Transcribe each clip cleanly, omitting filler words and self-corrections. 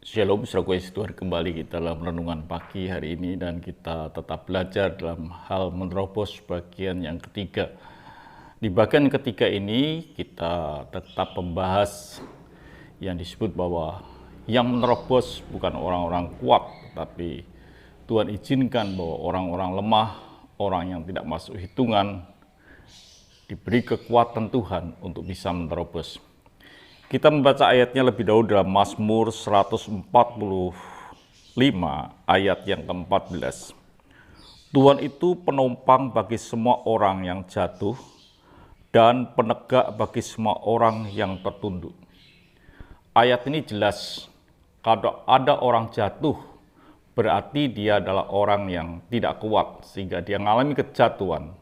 Shalom, saudara Yesus Tuhan, kembali kita dalam renungan pagi hari ini dan kita tetap belajar dalam hal menerobos bagian yang ketiga. Di bagian ketiga ini kita tetap membahas yang disebut bahwa yang menerobos bukan orang-orang kuat, tetapi Tuhan izinkan bahwa orang-orang lemah, orang yang tidak masuk hitungan, diberi kekuatan Tuhan untuk bisa menerobos. Kita membaca ayatnya lebih dahulu dalam Mazmur 145 ayat yang ke-14. Tuhan itu penopang bagi semua orang yang jatuh dan penegak bagi semua orang yang tertunduk. Ayat ini jelas, kalau ada orang jatuh, berarti dia adalah orang yang tidak kuat, sehingga dia mengalami kejatuhan.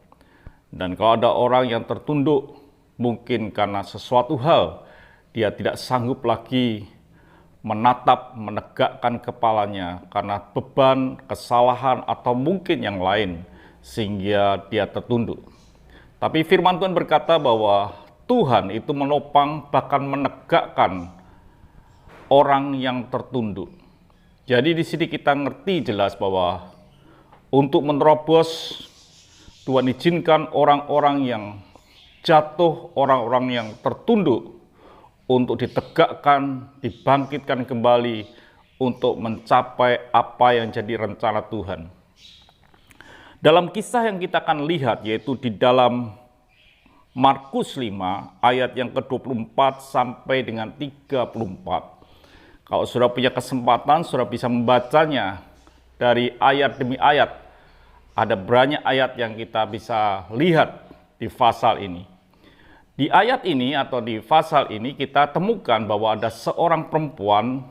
Dan kalau ada orang yang tertunduk, mungkin karena sesuatu hal, dia tidak sanggup lagi menatap, menegakkan kepalanya karena beban, kesalahan, atau mungkin yang lain, sehingga dia tertunduk. Tapi firman Tuhan berkata bahwa Tuhan itu menopang, bahkan menegakkan orang yang tertunduk. Jadi di sini kita ngerti jelas bahwa untuk menerobos, Tuhan izinkan orang-orang yang jatuh, orang-orang yang tertunduk, untuk ditegakkan, dibangkitkan kembali, untuk mencapai apa yang jadi rencana Tuhan. Dalam kisah yang kita akan lihat, yaitu di dalam Markus 5, ayat yang ke-24 sampai dengan 34. Kalau saudara punya kesempatan, saudara bisa membacanya dari ayat demi ayat. Ada banyak ayat yang kita bisa lihat di pasal ini. Di ayat ini atau di pasal ini kita temukan bahwa ada seorang perempuan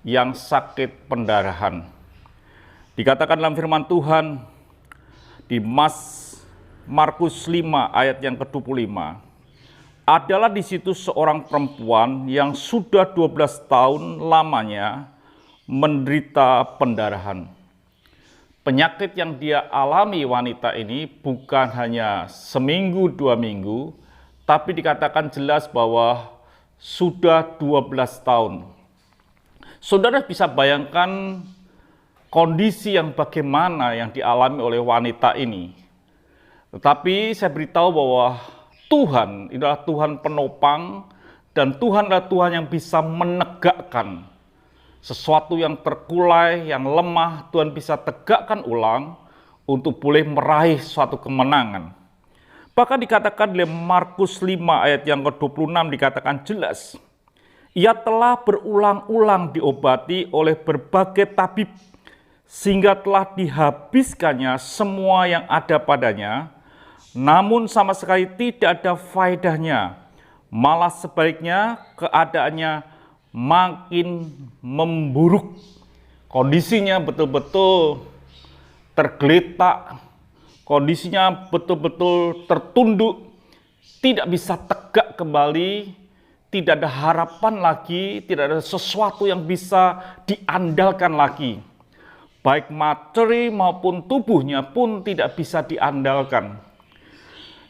yang sakit pendarahan. Dikatakan dalam firman Tuhan di Markus 5 ayat yang ke-25, adalah di situ seorang perempuan yang sudah 12 tahun lamanya menderita pendarahan. Penyakit yang dia alami wanita ini bukan hanya seminggu, 2 minggu, tapi dikatakan jelas bahwa sudah 12 tahun. Saudara bisa bayangkan kondisi yang bagaimana yang dialami oleh wanita ini. Tetapi saya beritahu bahwa Tuhan adalah Tuhan penopang, dan Tuhan adalah Tuhan yang bisa menegakkan sesuatu yang terkulai, yang lemah. Tuhan bisa tegakkan ulang untuk boleh meraih suatu kemenangan. Bahkan dikatakan dalam Markus 5 ayat yang ke-26 dikatakan jelas, ia telah berulang-ulang diobati oleh berbagai tabib, sehingga telah dihabiskannya semua yang ada padanya, namun sama sekali tidak ada faedahnya. Malah sebaliknya keadaannya makin memburuk. Kondisinya betul-betul tergeletak, kondisinya betul-betul tertunduk, tidak bisa tegak kembali, tidak ada harapan lagi, tidak ada sesuatu yang bisa diandalkan lagi. Baik materi maupun tubuhnya pun tidak bisa diandalkan.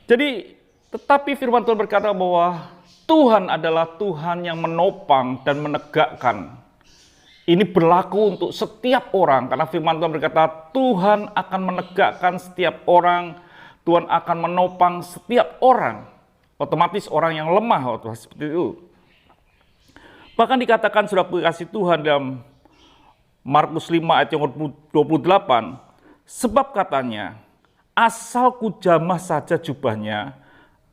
Jadi, tetapi firman Tuhan berkata bahwa Tuhan adalah Tuhan yang menopang dan menegakkan. Ini berlaku untuk setiap orang, karena firman Tuhan berkata, Tuhan akan menegakkan setiap orang, Tuhan akan menopang setiap orang. Otomatis orang yang lemah, seperti itu. Bahkan dikatakan sudah kasih Tuhan dalam Markus 5 ayat yang 28, sebab katanya, asal ku jamah saja jubahnya,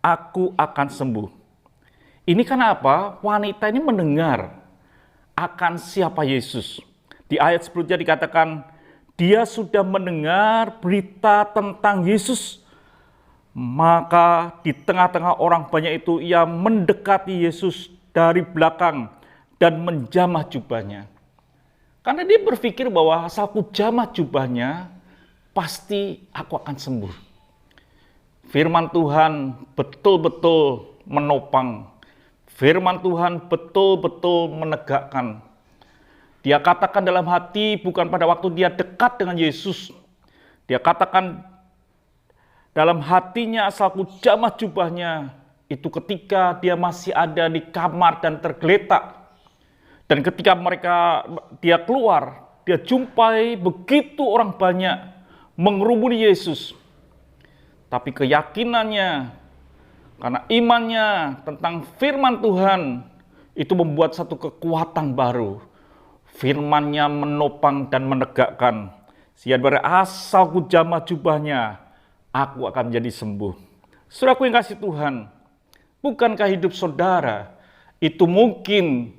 aku akan sembuh. Ini kenapa? Wanita ini mendengar akan siapa Yesus. Di ayat sebelumnya dikatakan, dia sudah mendengar berita tentang Yesus. Maka di tengah-tengah orang banyak itu, ia mendekati Yesus dari belakang dan menjamah jubahnya. Karena dia berpikir bahwa asal ku jamah jubahnya, pasti aku akan sembuh. Firman Tuhan betul-betul menopang. Firman Tuhan betul-betul menegakkan. Dia katakan dalam hati, bukan pada waktu dia dekat dengan Yesus. Dia katakan dalam hatinya, asal ku jamah jubahnya, itu ketika dia masih ada di kamar dan tergeletak. Dan ketika dia keluar, dia jumpai begitu orang banyak mengerumuni Yesus. Tapi keyakinannya, karena imannya tentang firman Tuhan, itu membuat satu kekuatan baru. Firman-Nya menopang dan menegakkan. Sehingga asal ku jamah jubahnya, aku akan menjadi sembuh. Saudaraku yang kasih Tuhan, bukankah hidup saudara itu mungkin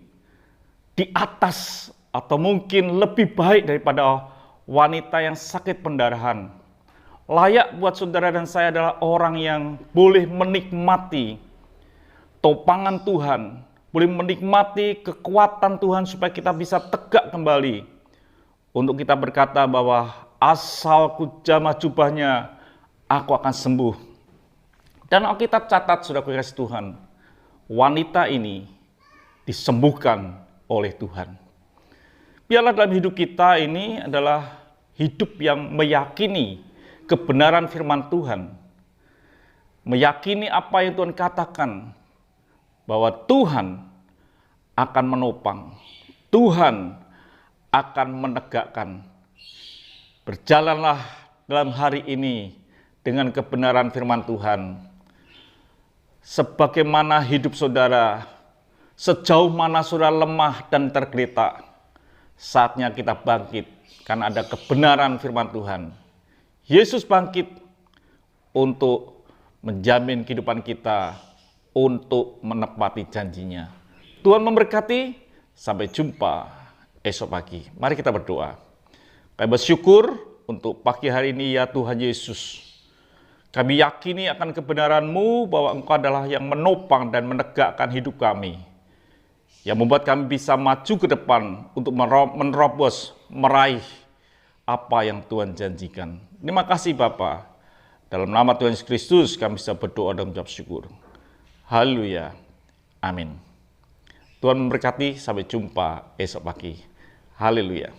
di atas atau mungkin lebih baik daripada wanita yang sakit pendarahan? Layak buat saudara dan saya adalah orang yang boleh menikmati topangan Tuhan, boleh menikmati kekuatan Tuhan supaya kita bisa tegak kembali. Untuk kita berkata bahwa asal ku jamah jubahnya, aku akan sembuh. Dan Alkitab catat, saudara kasih Tuhan, wanita ini disembuhkan oleh Tuhan. Biarlah dalam hidup kita ini adalah hidup yang meyakini kebenaran firman Tuhan. Meyakini apa yang Tuhan katakan, bahwa Tuhan akan menopang, Tuhan akan menegakkan. Berjalanlah dalam hari ini dengan kebenaran firman Tuhan. Sebagaimana hidup saudara, sejauh mana saudara lemah dan tergeletak, saatnya kita bangkit karena ada kebenaran firman Tuhan. Yesus bangkit untuk menjamin kehidupan kita, untuk menepati janjinya. Tuhan memberkati, sampai jumpa esok pagi. Mari kita berdoa. Kami bersyukur untuk pagi hari ini ya Tuhan Yesus. Kami yakini akan kebenaran-Mu bahwa Engkau adalah yang menopang dan menegakkan hidup kami. Yang membuat kami bisa maju ke depan untuk menerobos, meraih apa yang Tuhan janjikan. Terima kasih Bapa. Dalam nama Tuhan Yesus Kristus kami bisa berdoa dan mengucap syukur. Haleluya. Amin. Tuhan memberkati, sampai jumpa esok pagi. Haleluya.